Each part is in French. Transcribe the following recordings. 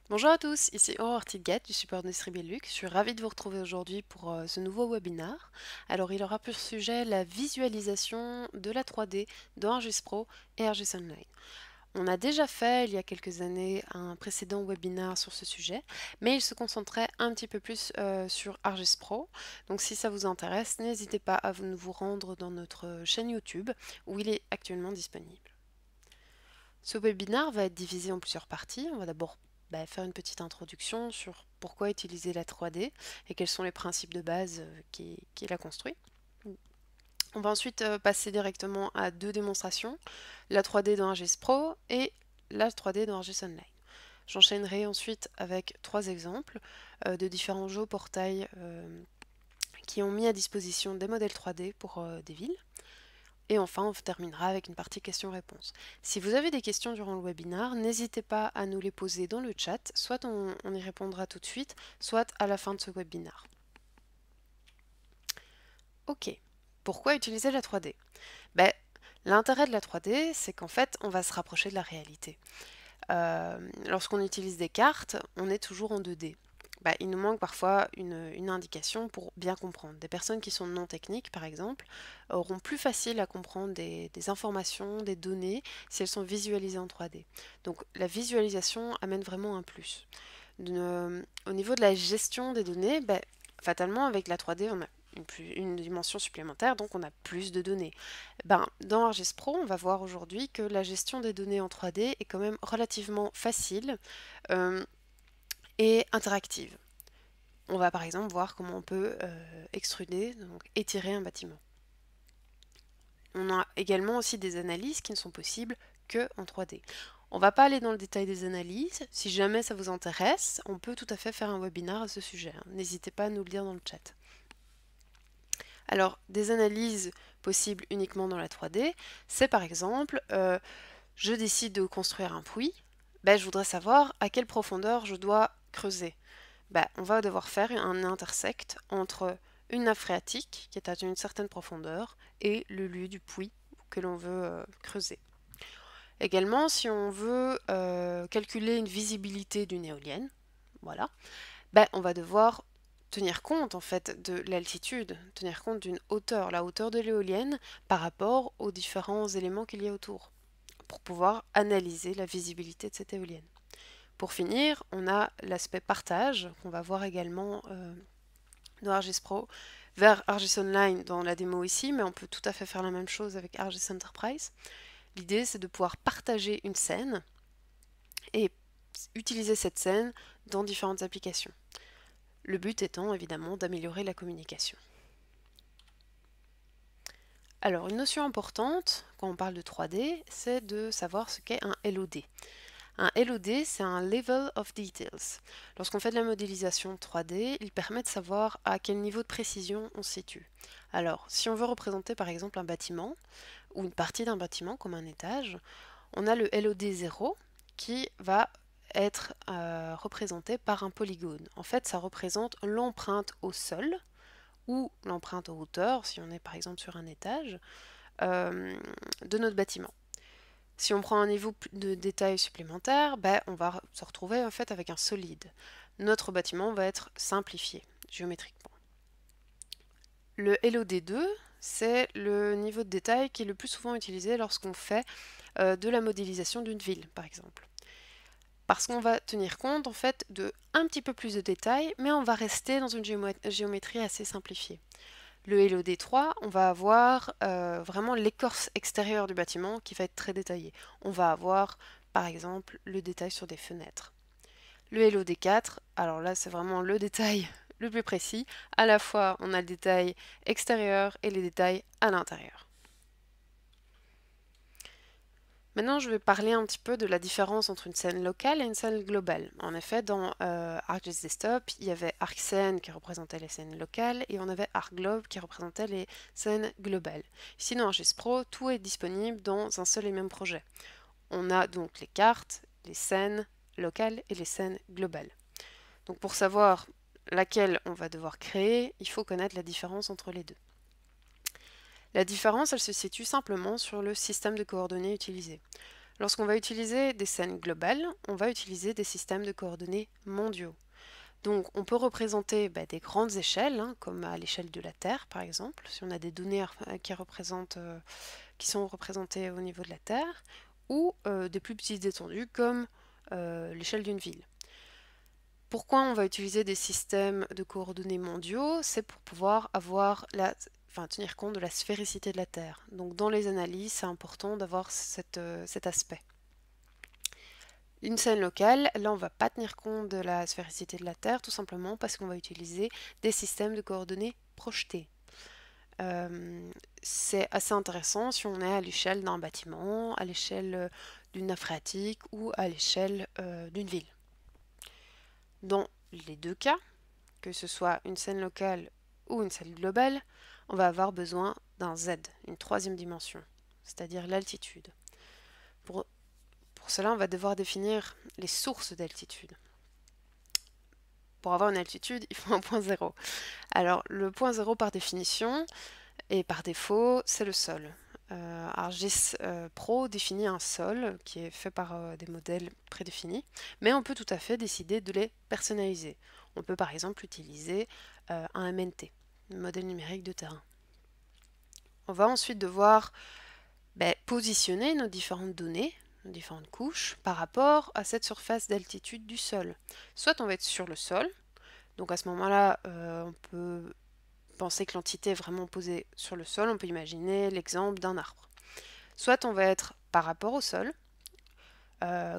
Bonjour à tous, ici Aurore Tilgat du support Distribélux. Je suis ravie de vous retrouver aujourd'hui pour ce nouveau webinaire. Alors, il aura pour sujet la visualisation de la 3D dans ArcGIS Pro et ArcGIS Online. On a déjà fait il y a quelques années un précédent webinaire sur ce sujet, mais il se concentrait un petit peu plus sur ArcGIS Pro. Donc si ça vous intéresse, n'hésitez pas à vous rendre dans notre chaîne YouTube où il est actuellement disponible. Ce webinaire va être divisé en plusieurs parties. On va d'abord faire une petite introduction sur pourquoi utiliser la 3D et quels sont les principes de base qui la construit. On va ensuite passer directement à deux démonstrations, la 3D dans ArcGIS Pro et la 3D dans ArcGIS Online. J'enchaînerai ensuite avec trois exemples de différents géoportails qui ont mis à disposition des modèles 3D pour des villes. Et enfin, on terminera avec une partie questions-réponses. Si vous avez des questions durant le webinaire, n'hésitez pas à nous les poser dans le chat, soit on y répondra tout de suite, soit à la fin de ce webinaire. Ok, pourquoi utiliser la 3D? L'intérêt de la 3D, c'est qu'en fait, on va se rapprocher de la réalité. Lorsqu'on utilise des cartes, on est toujours en 2D. Il nous manque parfois une indication pour bien comprendre. Des personnes qui sont non techniques, par exemple, auront plus facile à comprendre des informations, des données, si elles sont visualisées en 3D. Donc la visualisation amène vraiment un plus. Au niveau de la gestion des données, fatalement, avec la 3D, on a une dimension supplémentaire, donc on a plus de données. Dans ArcGIS Pro, on va voir aujourd'hui que la gestion des données en 3D est quand même relativement facile et interactive. On va par exemple voir comment on peut extruder, donc étirer un bâtiment. On a également aussi des analyses qui ne sont possibles que en 3D. On ne va pas aller dans le détail des analyses. Si jamais ça vous intéresse, on peut tout à fait faire un webinaire à ce sujet. N'hésitez pas à nous le dire dans le chat. Alors, des analyses possibles uniquement dans la 3D, c'est par exemple, je décide de construire un puits, je voudrais savoir à quelle profondeur je dois creuser. On va devoir faire un intersect entre une nappe phréatique qui est à une certaine profondeur et le lieu du puits que l'on veut creuser. Également, si on veut calculer une visibilité d'une éolienne, voilà, on va devoir tenir compte en fait de l'altitude, tenir compte d'une hauteur, la hauteur de l'éolienne par rapport aux différents éléments qu'il y a autour, pour pouvoir analyser la visibilité de cette éolienne. Pour finir, on a l'aspect partage qu'on va voir également dans ArcGIS Pro vers ArcGIS Online dans la démo ici, mais on peut tout à fait faire la même chose avec ArcGIS Enterprise. L'idée, c'est de pouvoir partager une scène et utiliser cette scène dans différentes applications. Le but étant évidemment d'améliorer la communication. Alors, une notion importante quand on parle de 3D, c'est de savoir ce qu'est un LOD. Un LOD, c'est un Level of Details. Lorsqu'on fait de la modélisation 3D, il permet de savoir à quel niveau de précision on se situe. Alors, si on veut représenter par exemple un bâtiment, ou une partie d'un bâtiment comme un étage, on a le LOD 0 qui va être représenté par un polygone. En fait, ça représente l'empreinte au sol ou l'empreinte en hauteur, si on est par exemple sur un étage, de notre bâtiment. Si on prend un niveau de détail supplémentaire, on va se retrouver en fait avec un solide. Notre bâtiment va être simplifié géométriquement. Le LOD2, c'est le niveau de détail qui est le plus souvent utilisé lorsqu'on fait de la modélisation d'une ville, par exemple. Parce qu'on va tenir compte en fait de un petit peu plus de détails, mais on va rester dans une géométrie assez simplifiée. Le LOD3, on va avoir vraiment l'écorce extérieure du bâtiment qui va être très détaillée. On va avoir par exemple le détail sur des fenêtres. Le LOD4, alors là c'est vraiment le détail le plus précis. À la fois on a le détail extérieur et les détails à l'intérieur. Maintenant, je vais parler un petit peu de la différence entre une scène locale et une scène globale. En effet, dans ArcGIS Desktop, il y avait ArcScene qui représentait les scènes locales et on avait ArcGlobe qui représentait les scènes globales. Ici, dans ArcGIS Pro, tout est disponible dans un seul et même projet. On a donc les cartes, les scènes locales et les scènes globales. Donc pour savoir laquelle on va devoir créer, il faut connaître la différence entre les deux. La différence, elle se situe simplement sur le système de coordonnées utilisé. Lorsqu'on va utiliser des scènes globales, on va utiliser des systèmes de coordonnées mondiaux. Donc on peut représenter des grandes échelles, hein, comme à l'échelle de la Terre par exemple, si on a des données qui sont représentées au niveau de la Terre, ou des plus petites étendues comme l'échelle d'une ville. Pourquoi on va utiliser des systèmes de coordonnées mondiaux? C'est pour pouvoir tenir compte de la sphéricité de la Terre. Donc dans les analyses, c'est important d'avoir cet aspect. Une scène locale, là on ne va pas tenir compte de la sphéricité de la Terre, tout simplement parce qu'on va utiliser des systèmes de coordonnées projetés. C'est assez intéressant si on est à l'échelle d'un bâtiment, à l'échelle d'une nappe phréatique ou à l'échelle d'une ville. Dans les deux cas, que ce soit une scène locale ou une scène globale, on va avoir besoin d'un Z, une troisième dimension, c'est-à-dire l'altitude. Pour cela, on va devoir définir les sources d'altitude. Pour avoir une altitude, il faut un point zéro. Alors, le point zéro par définition et par défaut, c'est le sol. ArcGIS Pro définit un sol qui est fait par des modèles prédéfinis, mais on peut tout à fait décider de les personnaliser. On peut par exemple utiliser un MNT, un modèle numérique de terrain. On va ensuite devoir positionner nos différentes données, nos différentes couches, par rapport à cette surface d'altitude du sol. Soit on va être sur le sol, donc à ce moment-là, on peut penser que l'entité est vraiment posée sur le sol, on peut imaginer l'exemple d'un arbre. Soit on va être par rapport au sol.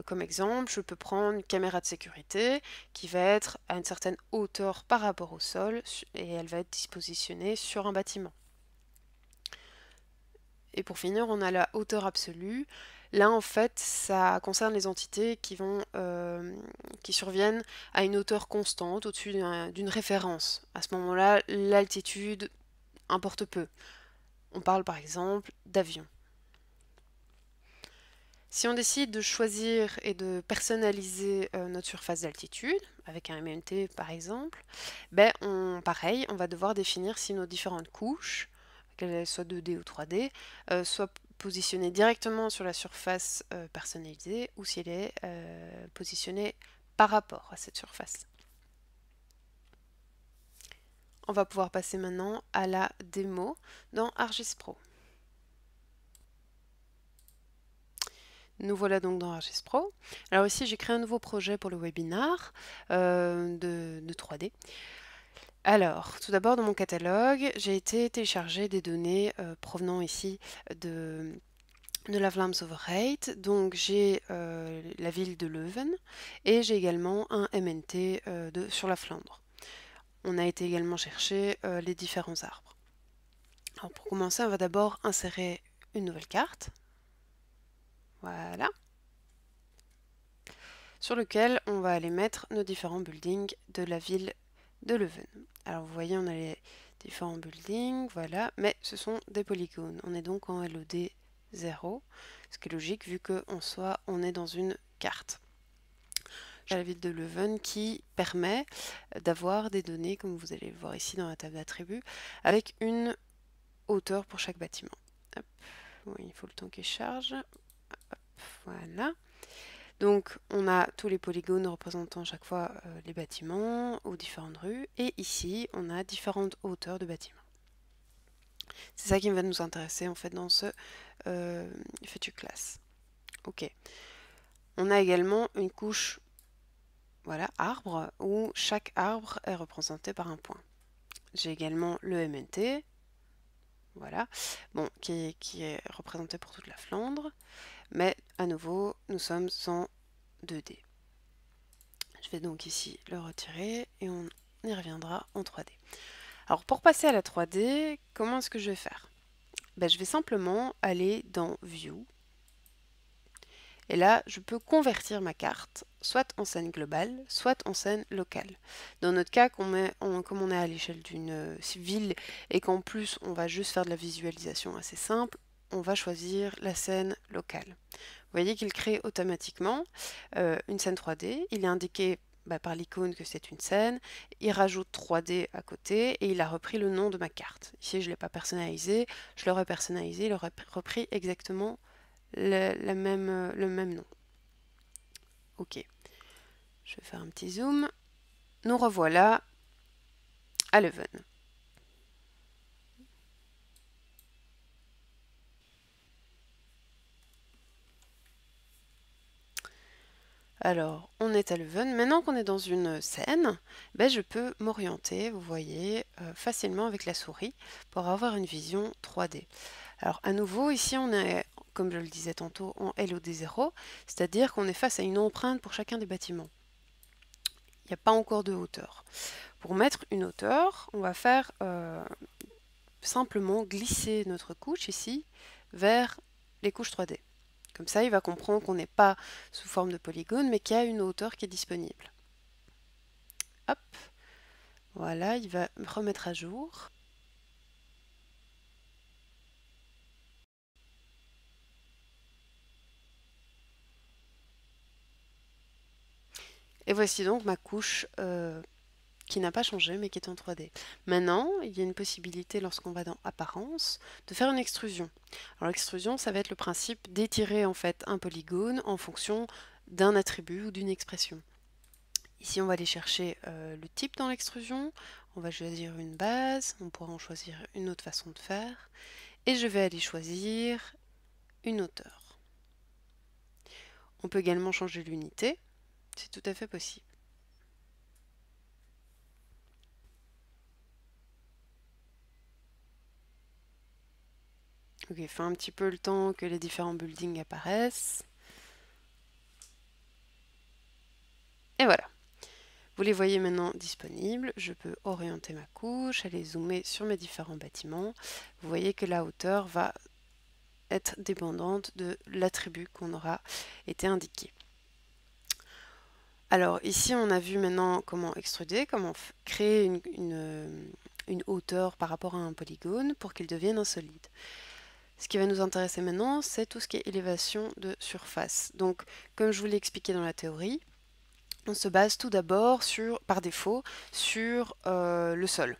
Comme exemple, je peux prendre une caméra de sécurité qui va être à une certaine hauteur par rapport au sol et elle va être dispositionnée sur un bâtiment. Et pour finir, on a la hauteur absolue. Là, en fait, ça concerne les entités qui surviennent à une hauteur constante au-dessus d'une référence. À ce moment-là, l'altitude importe peu. On parle par exemple d'avion. Si on décide de choisir et de personnaliser notre surface d'altitude, avec un MMT par exemple, pareil, on va devoir définir si nos différentes couches, qu'elles soient 2D ou 3D, soient positionnées directement sur la surface personnalisée ou si elle est positionnée par rapport à cette surface. On va pouvoir passer maintenant à la démo dans ArcGIS Pro. Nous voilà donc dans ArcGIS Pro. Alors ici, j'ai créé un nouveau projet pour le webinar de 3D. Alors, tout d'abord, dans mon catalogue, j'ai été télécharger des données provenant ici de la Vlaams Overheid. Donc, j'ai la ville de Leuven et j'ai également un MNT sur la Flandre. On a été également chercher les différents arbres. Alors, pour commencer, on va d'abord insérer une nouvelle carte. Voilà. Sur lequel on va aller mettre nos différents buildings de la ville de Leuven. Alors vous voyez, on a les différents buildings, voilà, mais ce sont des polygones. On est donc en LOD 0, ce qui est logique vu qu'on est dans une carte. La ville de Leuven qui permet d'avoir des données, comme vous allez le voir ici dans la table d'attributs, avec une hauteur pour chaque bâtiment. Hop. Oui, il faut le temps qu'il charge. Hop. Voilà. Donc on a tous les polygones représentant chaque fois les bâtiments ou différentes rues. Et ici, on a différentes hauteurs de bâtiments. C'est ça qui va nous intéresser en fait dans ce feature class. Ok. On a également une couche, voilà, arbre, où chaque arbre est représenté par un point. J'ai également le MNT, voilà, bon, qui est représenté pour toute la Flandre. Mais à nouveau, nous sommes en 2D. Je vais donc ici le retirer et on y reviendra en 3D. Alors pour passer à la 3D, comment est-ce que je vais faire? Je vais simplement aller dans View. Et là, je peux convertir ma carte, soit en scène globale, soit en scène locale. Dans notre cas, comme on est à l'échelle d'une ville et qu'en plus on va juste faire de la visualisation assez simple, on va choisir la scène locale. Vous voyez qu'il crée automatiquement une scène 3D. Il est indiqué par l'icône que c'est une scène. Il rajoute 3D à côté et il a repris le nom de ma carte. Ici, je ne l'ai pas personnalisé. Je l'aurais personnalisé, il aurait repris exactement le même nom. Ok, je vais faire un petit zoom. Nous revoilà à Leuven. Alors, on est à Leuven. Maintenant qu'on est dans une scène, ben, je peux m'orienter, vous voyez, facilement avec la souris pour avoir une vision 3D. Alors, à nouveau, ici, on est, comme je le disais tantôt, en LOD0, c'est-à-dire qu'on est face à une empreinte pour chacun des bâtiments. Il n'y a pas encore de hauteur. Pour mettre une hauteur, on va faire simplement glisser notre couche ici vers les couches 3D. Comme ça, il va comprendre qu'on n'est pas sous forme de polygone, mais qu'il y a une hauteur qui est disponible. Hop, voilà, il va me remettre à jour. Et voici donc ma couche qui n'a pas changé, mais qui est en 3D. Maintenant, il y a une possibilité, lorsqu'on va dans Apparence, de faire une extrusion. Alors l'extrusion, ça va être le principe d'étirer en fait un polygone en fonction d'un attribut ou d'une expression. Ici, on va aller chercher le type dans l'extrusion, on va choisir une base, on pourra en choisir une autre façon de faire, et je vais aller choisir une hauteur. On peut également changer l'unité, c'est tout à fait possible. Ok, fait un petit peu le temps que les différents buildings apparaissent. Et voilà. Vous les voyez maintenant disponibles. Je peux orienter ma couche, aller zoomer sur mes différents bâtiments. Vous voyez que la hauteur va être dépendante de l'attribut qu'on aura été indiqué. Alors ici, on a vu maintenant comment extruder, comment créer une hauteur par rapport à un polygone pour qu'il devienne un solide. Ce qui va nous intéresser maintenant, c'est tout ce qui est élévation de surface. Donc, comme je vous l'ai expliqué dans la théorie, on se base tout d'abord par défaut sur le sol.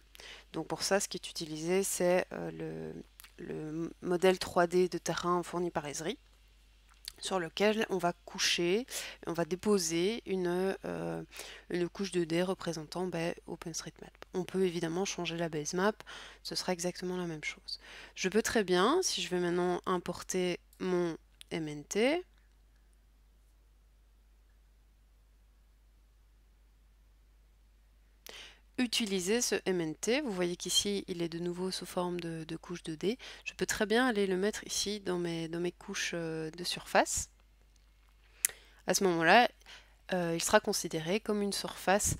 Donc pour ça, ce qui est utilisé, c'est le modèle 3D de terrain fourni par Esri, sur lequel on va coucher, on va déposer une couche 2D représentant OpenStreetMap. On peut évidemment changer la base map, ce sera exactement la même chose. Je peux très bien, si je vais maintenant importer mon MNT, utiliser ce MNT. Vous voyez qu'ici, il est de nouveau sous forme de couche 2D. Je peux très bien aller le mettre ici dans mes couches de surface. À ce moment-là, il sera considéré comme une surface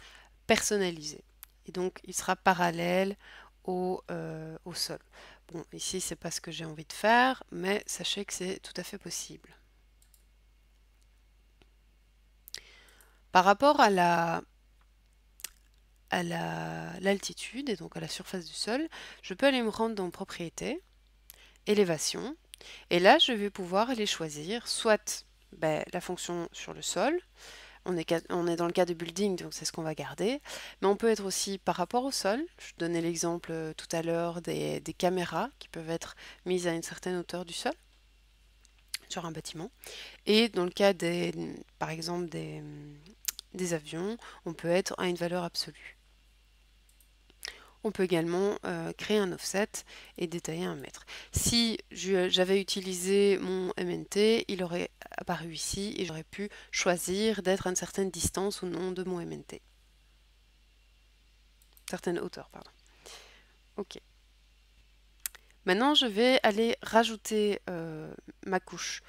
personnalisée. Et donc, il sera parallèle au sol. Bon, ici, c'est pas ce que j'ai envie de faire, mais sachez que c'est tout à fait possible. Par rapport à l'altitude et donc à la surface du sol, je peux aller me rendre dans Propriétés, Élévation, et là je vais pouvoir aller choisir soit la fonction sur le sol, on est dans le cas de building, donc c'est ce qu'on va garder, mais on peut être aussi par rapport au sol. Je donnais l'exemple tout à l'heure des caméras qui peuvent être mises à une certaine hauteur du sol sur un bâtiment, et dans le cas par exemple des avions, on peut être à une valeur absolue. On peut également créer un offset et détailler un mètre. Si j'avais utilisé mon MNT, il aurait apparu ici et j'aurais pu choisir d'être à une certaine distance ou non de mon MNT. Certaine hauteur, pardon. Ok. Maintenant, je vais aller rajouter ma couche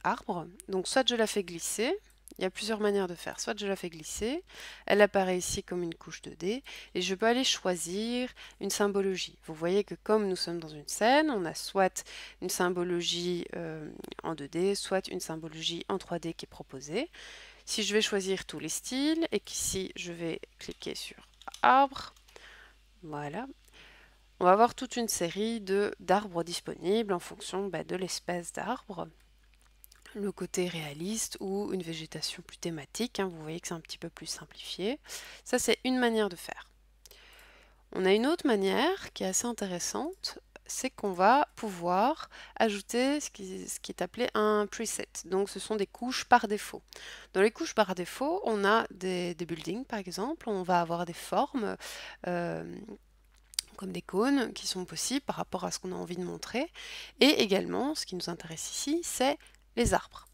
arbre. Donc, soit je la fais glisser. Il y a plusieurs manières de faire. Soit je la fais glisser, elle apparaît ici comme une couche 2D, et je peux aller choisir une symbologie. Vous voyez que comme nous sommes dans une scène, on a soit une symbologie en 2D, soit une symbologie en 3D qui est proposée. Si je vais choisir tous les styles, et qu'ici je vais cliquer sur arbre, voilà, on va avoir toute une série d'arbres disponibles en fonction de l'espèce d'arbre. Le côté réaliste ou une végétation plus thématique, vous voyez que c'est un petit peu plus simplifié. Ça, c'est une manière de faire. On a une autre manière qui est assez intéressante, c'est qu'on va pouvoir ajouter ce qui est appelé un preset. Donc ce sont des couches par défaut. Dans les couches par défaut, on a des buildings par exemple, on va avoir des formes comme des cônes qui sont possibles par rapport à ce qu'on a envie de montrer. Et également, ce qui nous intéresse ici, c'est les arbres.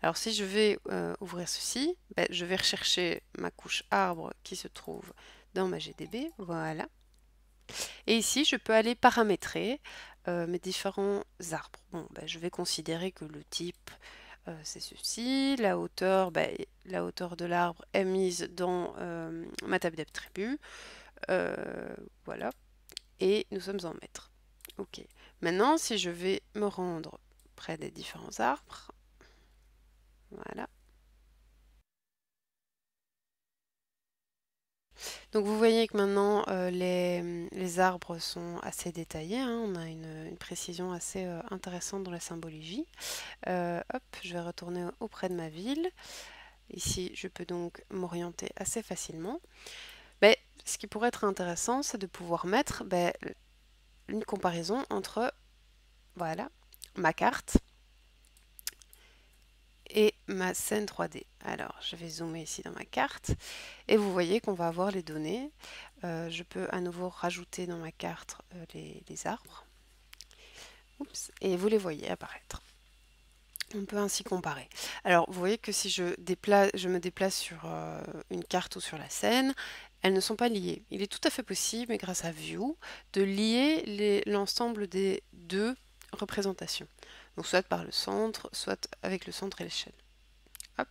Alors si je vais ouvrir ceci, ben, je vais rechercher ma couche arbre qui se trouve dans ma GDB, voilà. Et ici, je peux aller paramétrer mes différents arbres. Bon, ben, je vais considérer que le type, c'est ceci. La hauteur, ben, la hauteur de l'arbre est mise dans ma table d'attributs. Voilà. Et nous sommes en mètres. Ok. Maintenant, si je vais me rendre près des différents arbres, voilà. Donc vous voyez que maintenant les arbres sont assez détaillés, hein. On a une précision assez intéressante dans la symbologie. Hop, je vais retourner auprès de ma ville. Ici, je peux donc m'orienter assez facilement. Mais ce qui pourrait être intéressant, c'est de pouvoir mettre une comparaison entre voilà, ma carte et ma scène 3D. Alors, je vais zoomer ici dans ma carte et vous voyez qu'on va avoir les données. Je peux à nouveau rajouter dans ma carte les arbres. Oups, et vous les voyez apparaître. On peut ainsi comparer. Alors, vous voyez que si je me déplace sur une carte ou sur la scène, elles ne sont pas liées. Il est tout à fait possible, grâce à View, de lier l'ensemble des deux représentations. Donc, soit par le centre, soit avec le centre et l'échelle. Hop,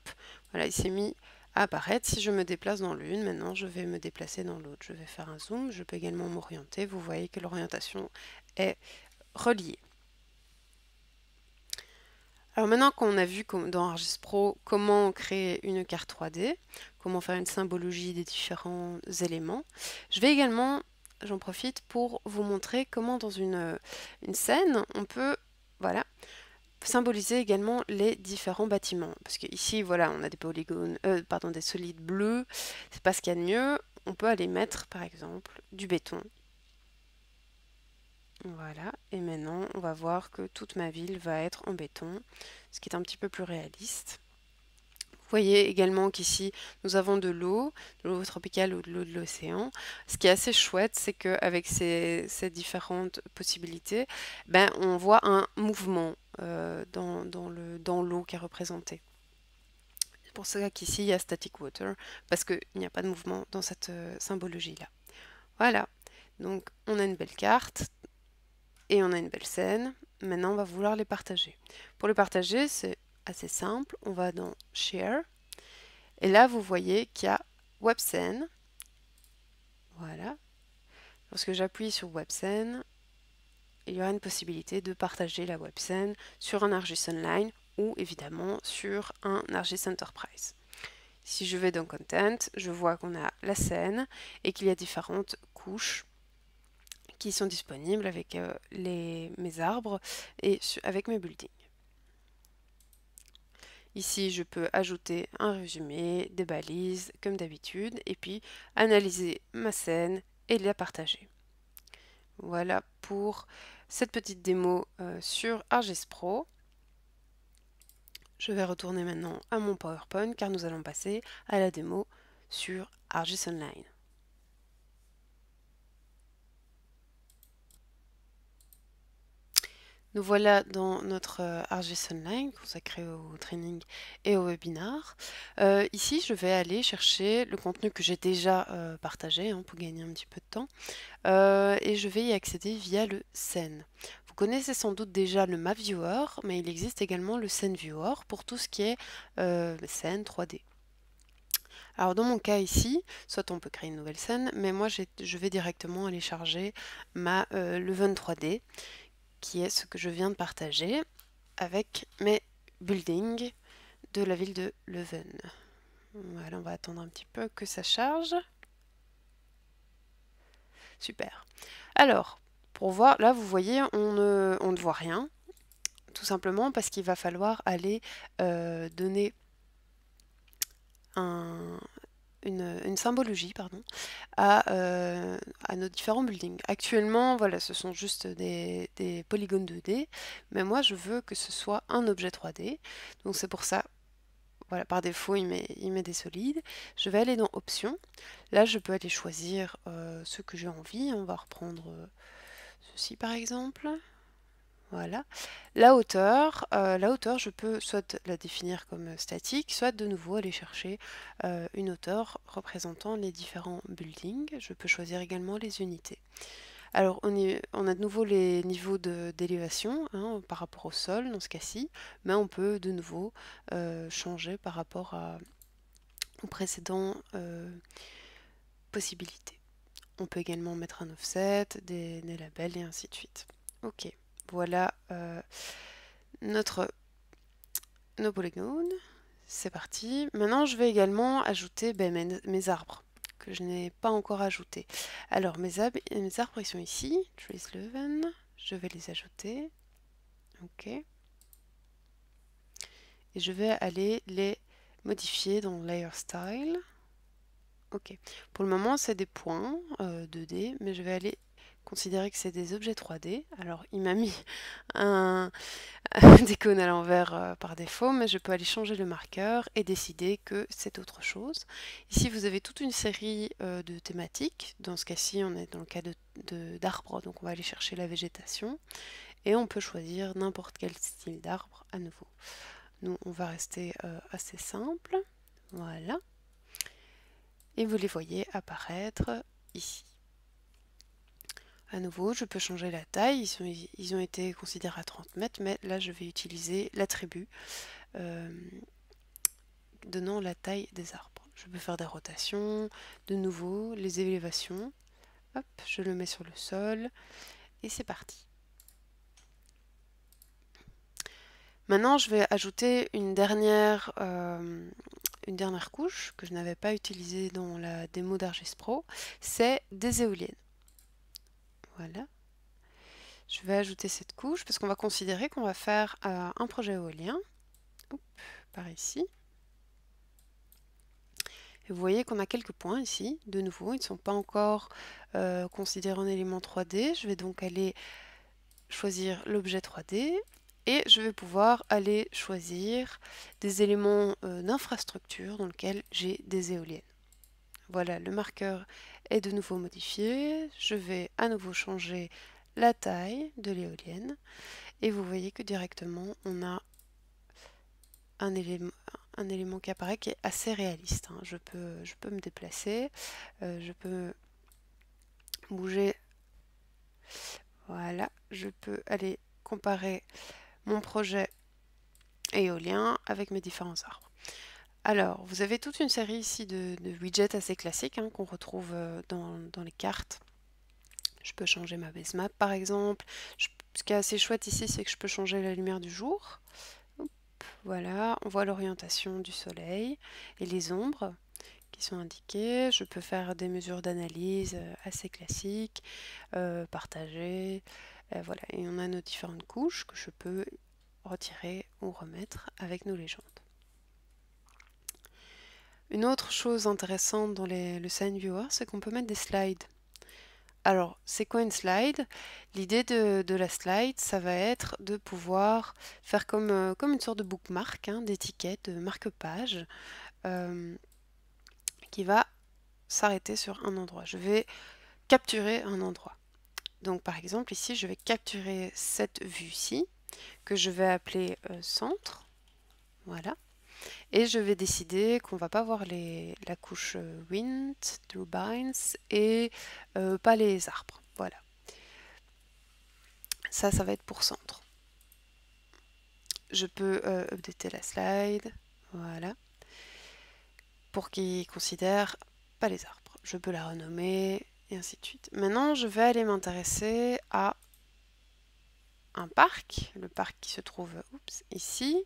voilà, il s'est mis à apparaître. Si je me déplace dans l'une, maintenant je vais me déplacer dans l'autre. Je vais faire un zoom, je peux également m'orienter. Vous voyez que l'orientation est reliée. Alors maintenant qu'on a vu dans ArcGIS Pro comment créer une carte 3D, comment faire une symbologie des différents éléments, je vais également, j'en profite pour vous montrer comment dans une scène, on peut voilà, symboliser également les différents bâtiments. Parce que ici, voilà, on a des polygones, des solides bleus, c'est pas ce qu'il y a de mieux. On peut aller mettre, par exemple, du béton. Voilà, et maintenant on va voir que toute ma ville va être en béton, ce qui est un petit peu plus réaliste. Vous voyez également qu'ici nous avons de l'eau tropicale ou de l'eau de l'océan. Ce qui est assez chouette, c'est qu'avec ces différentes possibilités, on voit un mouvement dans l'eau qui est représentée. C'est pour ça qu'ici il y a static water, parce qu'il n'y a pas de mouvement dans cette symbologie-là. Voilà, donc on a une belle carte. Et on a une belle scène. Maintenant, on va vouloir les partager. Pour les partager, c'est assez simple. On va dans Share. Et là, vous voyez qu'il y a WebScene. Voilà. Lorsque j'appuie sur WebScene, il y aura une possibilité de partager la WebScene sur un ArcGIS Online ou évidemment sur un ArcGIS Enterprise. Si je vais dans Content, je vois qu'on a la scène et qu'il y a différentes couches qui sont disponibles avec mes arbres et avec mes buildings. Ici, je peux ajouter un résumé, des balises, comme d'habitude, et puis analyser ma scène et la partager. Voilà pour cette petite démo sur ArcGIS Pro. Je vais retourner maintenant à mon PowerPoint car nous allons passer à la démo sur ArcGIS Online. Nous voilà dans notre ArcGIS Online consacré au training et au webinar. Ici, je vais aller chercher le contenu que j'ai déjà partagé pour gagner un petit peu de temps. Et je vais y accéder via le Scene. Vous connaissez sans doute déjà le Map Viewer, mais il existe également le Scene Viewer pour tout ce qui est scène 3D. Alors dans mon cas ici, soit on peut créer une nouvelle scène, mais moi je vais directement aller charger ma Leuven 3D, qui est ce que je viens de partager avec mes buildings de la ville de Leuven. Voilà, on va attendre un petit peu que ça charge. Super. Alors, pour voir, là vous voyez, on ne voit rien, tout simplement parce qu'il va falloir aller donner une symbologie, pardon, à nos différents buildings. Actuellement, voilà, ce sont juste des polygones 2D, mais moi je veux que ce soit un objet 3D. Donc c'est pour ça, voilà, par défaut il met des solides. Je vais aller dans Options. Là je peux aller choisir ce que j'ai envie. On va reprendre ceci par exemple. Voilà. La hauteur, je peux soit la définir comme statique, soit de nouveau aller chercher une hauteur représentant les différents buildings. Je peux choisir également les unités. Alors on a de nouveau les niveaux d'élévation hein, par rapport au sol dans ce cas-ci, mais on peut de nouveau changer par rapport aux précédentes possibilités. On peut également mettre un offset, des labels et ainsi de suite. Ok, voilà nos polygones. C'est parti. Maintenant, je vais également ajouter mes arbres que je n'ai pas encore ajoutés. Alors, mes arbres, ils sont ici. Trees 11. Je vais les ajouter. Ok. Et je vais aller les modifier dans Layer Style. Ok. Pour le moment, c'est des points 2D, mais je vais aller considérer que c'est des objets 3D. Alors, il m'a mis des cônes à l'envers par défaut, mais je peux aller changer le marqueur et décider que c'est autre chose. Ici, vous avez toute une série de thématiques. Dans ce cas-ci, on est dans le cas d'arbres, donc on va aller chercher la végétation. Et on peut choisir n'importe quel style d'arbre à nouveau. Nous, on va rester assez simple. Voilà. Et vous les voyez apparaître ici. À nouveau, je peux changer la taille. Ils ont été considérés à 30 mètres, mais là, je vais utiliser l'attribut donnant la taille des arbres. Je peux faire des rotations, de nouveau, les élévations. Hop, je le mets sur le sol et c'est parti. Maintenant, je vais ajouter une dernière couche que je n'avais pas utilisée dans la démo d'Argis Pro, c'est des éoliennes. Voilà. Je vais ajouter cette couche parce qu'on va considérer qu'on va faire un projet éolien. Hop, par ici. Et vous voyez qu'on a quelques points ici. De nouveau, ils ne sont pas encore considérés en élément 3D. Je vais donc aller choisir l'objet 3D. Et je vais pouvoir aller choisir des éléments d'infrastructure dans lesquels j'ai des éoliennes. Voilà, le marqueur est de nouveau modifié. Je vais à nouveau changer la taille de l'éolienne. Et vous voyez que directement, on a un élément qui apparaît qui est assez réaliste. Hein. Je peux me déplacer, je peux bouger. Voilà, je peux aller comparer mon projet éolien avec mes différents arbres. Alors, vous avez toute une série ici de widgets assez classiques hein, qu'on retrouve dans les cartes. Je peux changer ma base map par exemple. Ce qui est assez chouette ici, c'est que je peux changer la lumière du jour. Hop, voilà, on voit l'orientation du soleil et les ombres qui sont indiquées. Je peux faire des mesures d'analyse assez classiques, partager. Voilà, et on a nos différentes couches que je peux retirer ou remettre avec nos légendes. Une autre chose intéressante dans le Scene Viewer, c'est qu'on peut mettre des slides. Alors, c'est quoi une slide? L'idée de la slide, ça va être de pouvoir faire comme une sorte de bookmark, hein, d'étiquette, de marque-page, qui va s'arrêter sur un endroit. Je vais capturer un endroit. Donc, par exemple, ici, je vais capturer cette vue-ci, que je vais appeler centre. Voilà. Et je vais décider qu'on va pas voir la couche wind, turbines et pas les arbres. Voilà. Ça va être pour centre. Je peux updater la slide. Voilà. Pour qu'il considère pas les arbres. Je peux la renommer et ainsi de suite. Maintenant, je vais aller m'intéresser à un parc, le parc qui se trouve ici.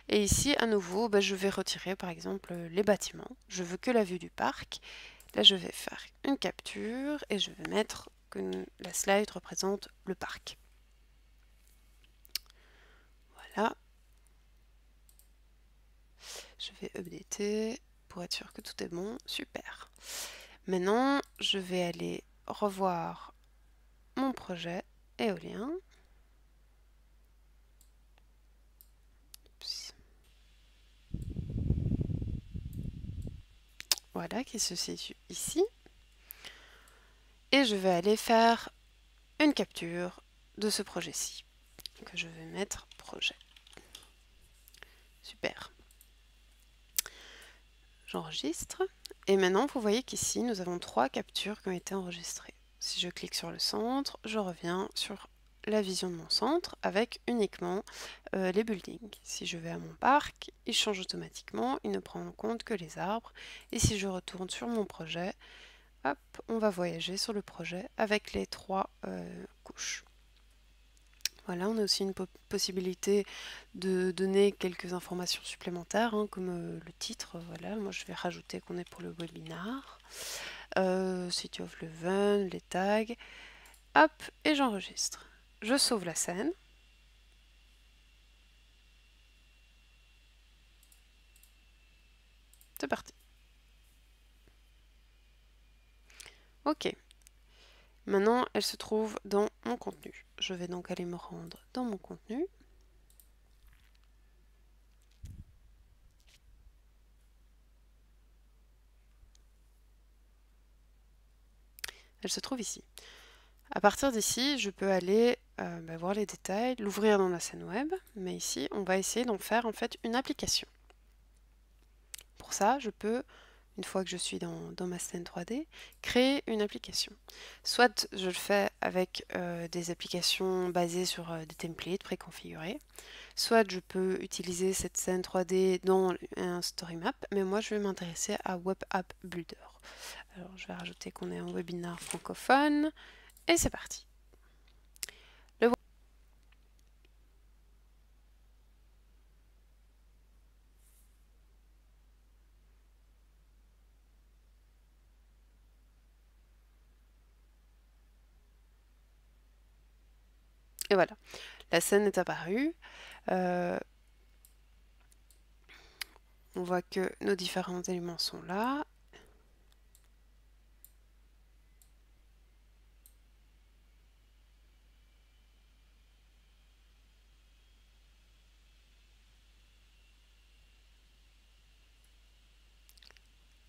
Et ici, à nouveau, je vais retirer par exemple les bâtiments. Je veux que la vue du parc. Là, je vais faire une capture et je vais mettre que la slide représente le parc. Voilà. Je vais updater pour être sûr que tout est bon. Super. Maintenant, je vais aller revoir mon projet éolien. Voilà, qui se situe ici. Et je vais aller faire une capture de ce projet-ci, que je vais mettre projet. Super. J'enregistre. Et maintenant, vous voyez qu'ici, nous avons 3 captures qui ont été enregistrées. Si je clique sur le centre, je reviens sur la vision de mon centre avec uniquement les buildings. Si je vais à mon parc, il change automatiquement, il ne prend en compte que les arbres. Et si je retourne sur mon projet, hop, on va voyager sur le projet avec les 3 couches. Voilà, on a aussi une possibilité de donner quelques informations supplémentaires, hein, comme le titre. Voilà, moi je vais rajouter qu'on est pour le webinar. City of Leuven, les tags. Hop, et j'enregistre. Je sauve la scène. C'est parti. Ok. Maintenant, elle se trouve dans mon contenu. Je vais donc aller me rendre dans mon contenu. Elle se trouve ici. À partir d'ici, je peux aller voir les détails, l'ouvrir dans la scène web, mais ici, on va essayer d'en faire en fait une application. Pour ça, je peux, une fois que je suis dans ma scène 3D, créer une application. Soit je le fais avec des applications basées sur des templates préconfigurés, soit je peux utiliser cette scène 3D dans un story map, mais moi je vais m'intéresser à Web App Builder. Alors je vais rajouter qu'on est un webinar francophone, et c'est parti. Et voilà, la scène est apparue. On voit que nos différents éléments sont là.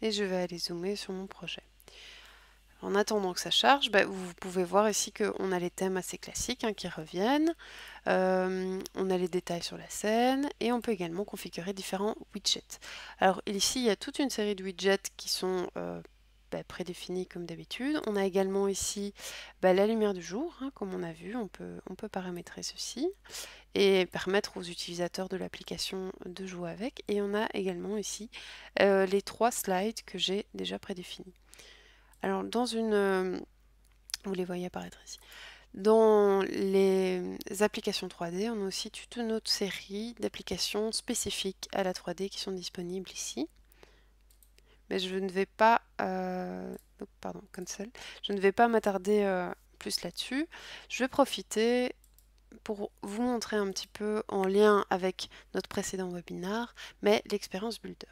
Et je vais aller zoomer sur mon projet. En attendant que ça charge, vous pouvez voir ici qu'on a les thèmes assez classiques qui reviennent. On a les détails sur la scène et on peut également configurer différents widgets. Alors ici, il y a toute une série de widgets qui sont prédéfinis comme d'habitude. On a également ici la lumière du jour, comme on a vu, on peut paramétrer ceci et permettre aux utilisateurs de l'application de jouer avec. Et on a également ici les 3 slides que j'ai déjà prédéfinis. Alors vous les voyez apparaître ici. Dans les applications 3D, on a aussi toute une autre série d'applications spécifiques à la 3D qui sont disponibles ici. Mais je ne vais pas, cancel. Je ne vais pas m'attarder plus là-dessus. Je vais profiter pour vous montrer un petit peu en lien avec notre précédent webinaire, mais l'expérience Builder.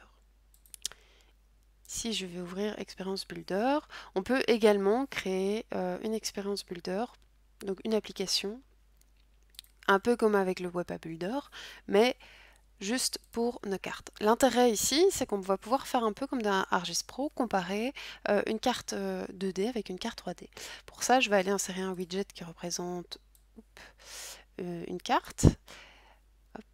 Si je vais ouvrir Experience Builder, on peut également créer une Experience Builder, donc une application, un peu comme avec le Web App Builder, mais juste pour nos cartes. L'intérêt ici, c'est qu'on va pouvoir faire un peu comme dans ArcGIS Pro, comparer une carte 2D avec une carte 3D. Pour ça, je vais aller insérer un widget qui représente une carte. Hop.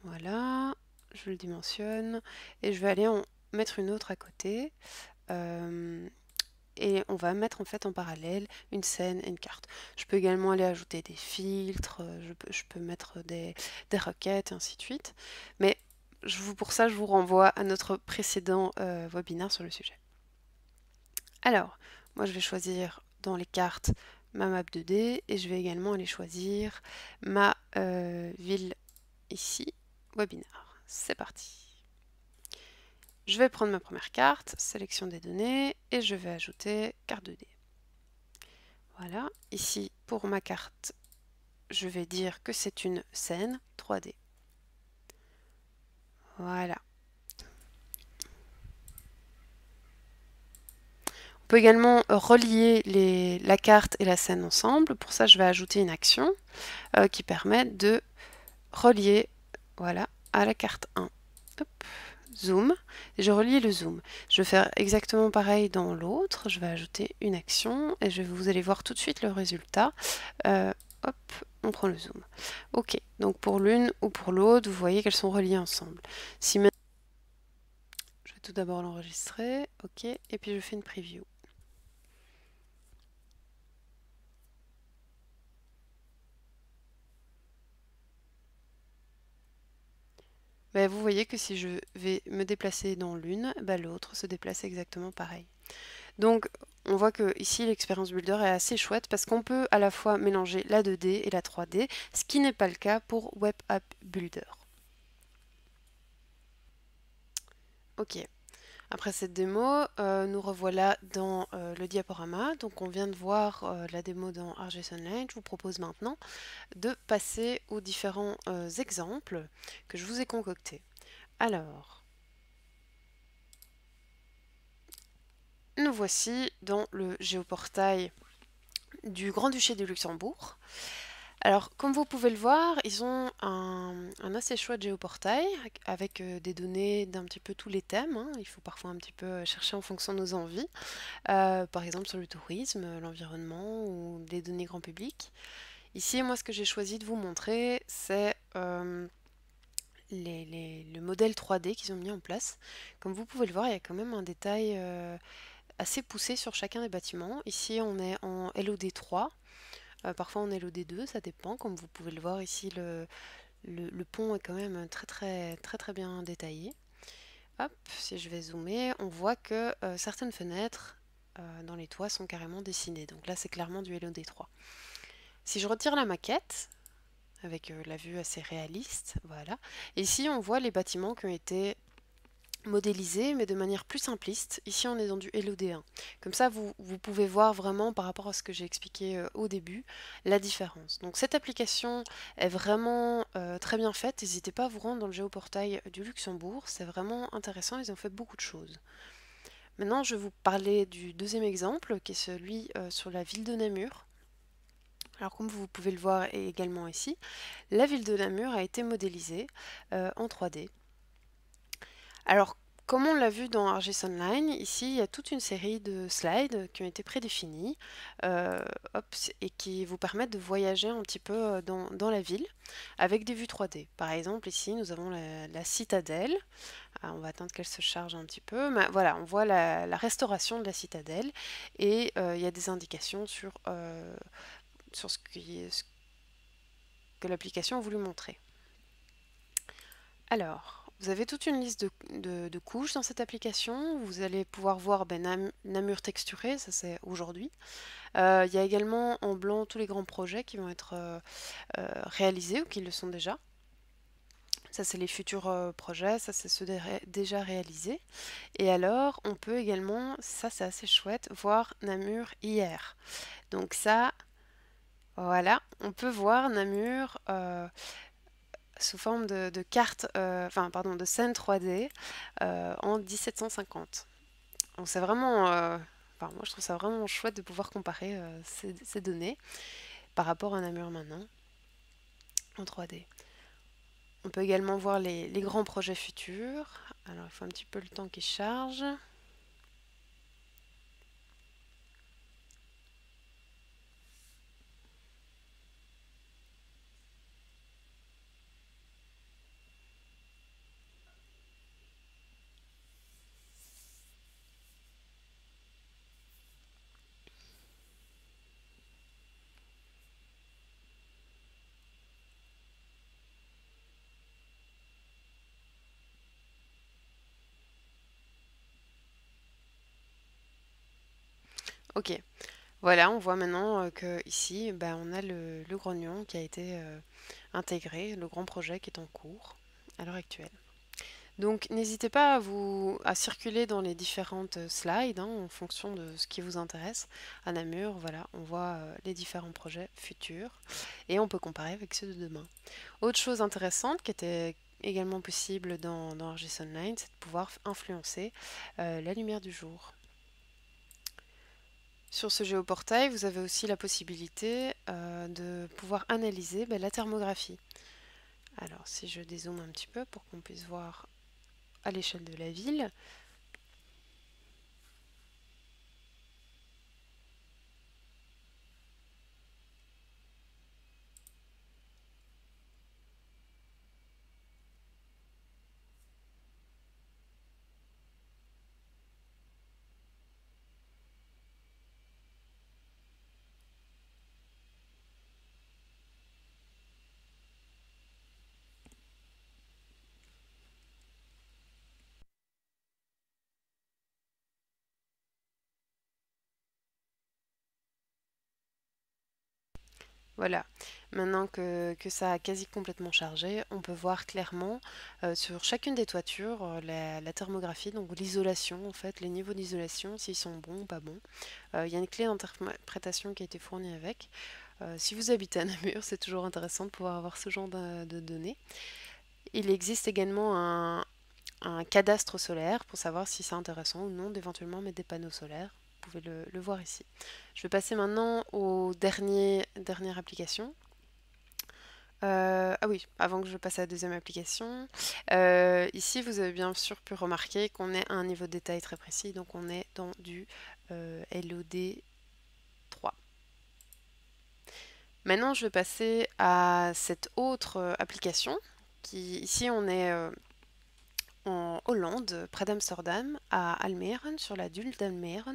Voilà, je le dimensionne et je vais aller en mettre une autre à côté. Et on va mettre en fait en parallèle une scène et une carte. Je peux également aller ajouter des filtres, je peux mettre des requêtes et ainsi de suite. Mais pour ça, je vous renvoie à notre précédent webinaire sur le sujet. Alors, moi je vais choisir dans les cartes ma map 2D et je vais également aller choisir ma ville ici, webinar. C'est parti. Je vais prendre ma première carte, sélection des données, et je vais ajouter carte 2D. Voilà, ici pour ma carte, je vais dire que c'est une scène 3D. Voilà. peut également relier la carte et la scène ensemble. Pour ça, je vais ajouter une action qui permet de relier, voilà, à la carte 1. Hop, zoom, et je relie le zoom. Je vais faire exactement pareil dans l'autre. Je vais ajouter une action et vous allez voir tout de suite le résultat. Hop, on prend le zoom. Ok, donc pour l'une ou pour l'autre, vous voyez qu'elles sont reliées ensemble. Si maintenant, je vais tout d'abord l'enregistrer, ok, et puis je fais une preview. Ben, vous voyez que si je vais me déplacer dans l'une, ben, l'autre se déplace exactement pareil. Donc on voit que ici l'expérience builder est assez chouette parce qu'on peut à la fois mélanger la 2D et la 3D, ce qui n'est pas le cas pour Web App Builder. Ok, après cette démo, nous revoilà dans le diaporama. Donc on vient de voir la démo dans ArcGIS Online. Je vous propose maintenant de passer aux différents exemples que je vous ai concoctés. Alors, nous voici dans le géoportail du Grand-Duché de Luxembourg. Alors, comme vous pouvez le voir, ils ont un assez chouette géoportail avec des données d'un petit peu tous les thèmes, hein. Il faut parfois un petit peu chercher en fonction de nos envies, par exemple sur le tourisme, l'environnement ou des données grand public. Ici, moi, ce que j'ai choisi de vous montrer, c'est le modèle 3D qu'ils ont mis en place. Comme vous pouvez le voir, il y a quand même un détail assez poussé sur chacun des bâtiments. Ici, on est en LOD 3. Parfois en LOD2, ça dépend. Comme vous pouvez le voir ici, le pont est quand même très bien détaillé. Hop, si je vais zoomer, on voit que certaines fenêtres dans les toits sont carrément dessinées. Donc là, c'est clairement du LOD3. Si je retire la maquette, avec la vue assez réaliste, voilà. Et ici, on voit les bâtiments qui ont été modélisé mais de manière plus simpliste. Ici on est dans du LOD1. Comme ça vous pouvez voir vraiment par rapport à ce que j'ai expliqué au début la différence. Donc cette application est vraiment très bien faite. N'hésitez pas à vous rendre dans le géoportail du Luxembourg. C'est vraiment intéressant, ils ont fait beaucoup de choses. Maintenant je vais vous parler du deuxième exemple qui est celui sur la ville de Namur. Alors comme vous pouvez le voir également ici, la ville de Namur a été modélisée en 3D. Alors, comme on l'a vu dans ArcGIS Online, ici il y a toute une série de slides qui ont été prédéfinis et qui vous permettent de voyager un petit peu dans la ville avec des vues 3D. Par exemple, ici nous avons la citadelle. On va attendre qu'elle se charge un petit peu. Mais voilà, on voit la restauration de la citadelle et il y a des indications sur ce que l'application a voulu montrer. Alors, vous avez toute une liste de couches dans cette application. Vous allez pouvoir voir Namur texturé, ça c'est aujourd'hui. Il y a également en blanc tous les grands projets qui vont être réalisés ou qui le sont déjà. Ça c'est les futurs projets, ça c'est ceux déjà réalisés. Et alors, on peut également, ça c'est assez chouette, voir Namur hier. Donc ça, voilà, on peut voir Namur sous forme de carte, pardon, de scène 3D en 1750. Donc c'est vraiment, moi je trouve ça vraiment chouette de pouvoir comparer ces données par rapport à Namur maintenant en 3D. On peut également voir les grands projets futurs. Alors il faut un petit peu le temps qui charge. Ok, voilà, on voit maintenant que ici, on a le grognon qui a été intégré, le grand projet qui est en cours à l'heure actuelle. Donc n'hésitez pas à circuler dans les différentes slides en fonction de ce qui vous intéresse. À Namur, voilà, on voit les différents projets futurs et on peut comparer avec ceux de demain. Autre chose intéressante qui était également possible dans ArcGIS Online, c'est de pouvoir influencer la lumière du jour. Sur ce géoportail, vous avez aussi la possibilité de pouvoir analyser la thermographie. Alors si je dézoome un petit peu pour qu'on puisse voir à l'échelle de la ville. Voilà, maintenant que ça a quasi complètement chargé, on peut voir clairement sur chacune des toitures la thermographie, donc l'isolation en fait, les niveaux d'isolation, s'ils sont bons ou pas bons. Il y a une clé d'interprétation qui a été fournie avec. Si vous habitez à Namur, c'est toujours intéressant de pouvoir avoir ce genre de données. Il existe également un cadastre solaire pour savoir si c'est intéressant ou non d'éventuellement mettre des panneaux solaires. Vous pouvez le voir ici. Je vais passer maintenant aux dernières applications. Ah oui, avant que je passe à la deuxième application, ici vous avez bien sûr pu remarquer qu'on est à un niveau de détail très précis, donc on est dans du LOD 3. Maintenant je vais passer à cette autre application, qui ici on est en Hollande, près d'Amsterdam, à Almere, sur la dune d'Almere.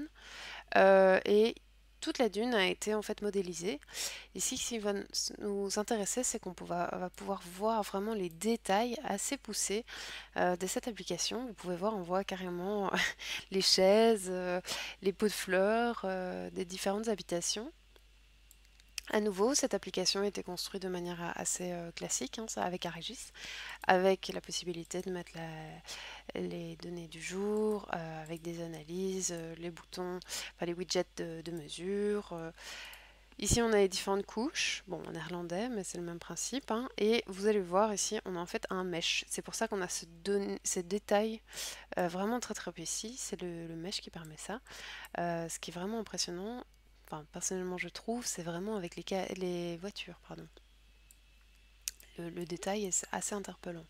Et toute la dune a été en fait modélisée. Ici, ce qui va nous intéresser, c'est qu'on va pouvoir voir vraiment les détails assez poussés de cette application. Vous pouvez voir, on voit carrément les chaises, les pots de fleurs des différentes habitations. À nouveau, cette application a été construite de manière assez classique, ça, avec ArcGIS, avec la possibilité de mettre les données du jour, avec des analyses, les boutons, enfin les widgets de mesure. Ici, on a les différentes couches, bon, en néerlandais, mais c'est le même principe. Et vous allez voir ici, on a en fait un mesh. C'est pour ça qu'on a ces détails vraiment très très précis. C'est le mesh qui permet ça. Ce qui est vraiment impressionnant, enfin personnellement je trouve, c'est vraiment avec les voitures, pardon. Le détail est assez interpellant.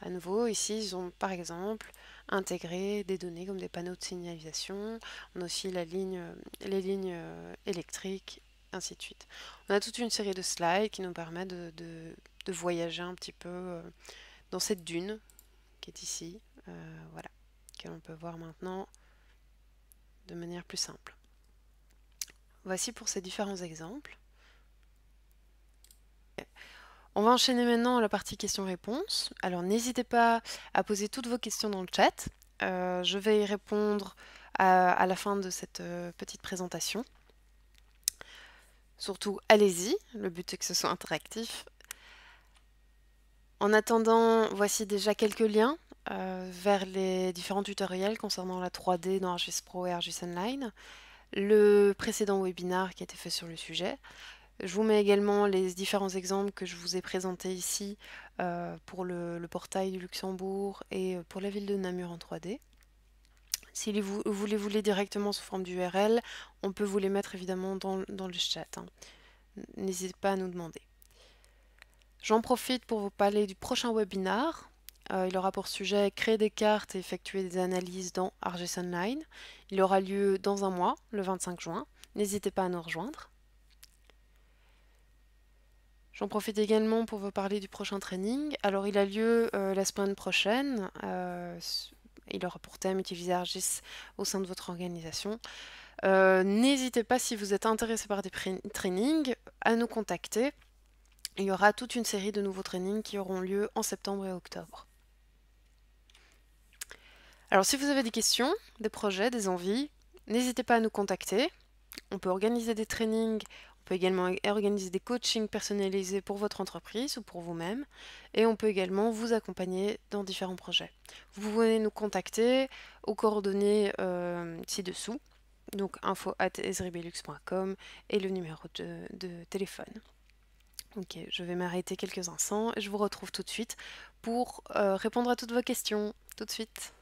À nouveau, ici, ils ont par exemple intégré des données comme des panneaux de signalisation. On a aussi les lignes électriques, ainsi de suite. On a toute une série de slides qui nous permettent de voyager un petit peu dans cette dune qui est ici, voilà, que l'on peut voir maintenant de manière plus simple. Voici pour ces différents exemples. On va enchaîner maintenant à la partie questions-réponses. Alors n'hésitez pas à poser toutes vos questions dans le chat. Je vais y répondre à la fin de cette petite présentation. Surtout, allez-y, le but est que ce soit interactif. En attendant, voici déjà quelques liens vers les différents tutoriels concernant la 3D dans ArcGIS Pro et ArcGIS Online, le précédent webinaire qui a été fait sur le sujet. Je vous mets également les différents exemples que je vous ai présentés ici pour le portail du Luxembourg et pour la ville de Namur en 3D. Si vous les voulez directement sous forme d'URL, on peut vous les mettre évidemment dans le chat. N'hésitez pas à nous demander. J'en profite pour vous parler du prochain webinaire. Il aura pour sujet créer des cartes et effectuer des analyses dans ArcGIS Online. Il aura lieu dans un mois, le 25 juin. N'hésitez pas à nous rejoindre. J'en profite également pour vous parler du prochain training. Alors il a lieu la semaine prochaine. Il aura pour thème utiliser ArcGIS au sein de votre organisation. N'hésitez pas, si vous êtes intéressé par des trainings, à nous contacter. Il y aura toute une série de nouveaux trainings qui auront lieu en septembre et octobre. Alors si vous avez des questions, des projets, des envies, n'hésitez pas à nous contacter. On peut organiser des trainings, on peut également organiser des coachings personnalisés pour votre entreprise ou pour vous-même. Et on peut également vous accompagner dans différents projets. Vous pouvez nous contacter aux coordonnées ci-dessous, donc info@esribelux.com et le numéro de téléphone. Ok, je vais m'arrêter quelques instants et je vous retrouve tout de suite pour répondre à toutes vos questions. Tout de suite.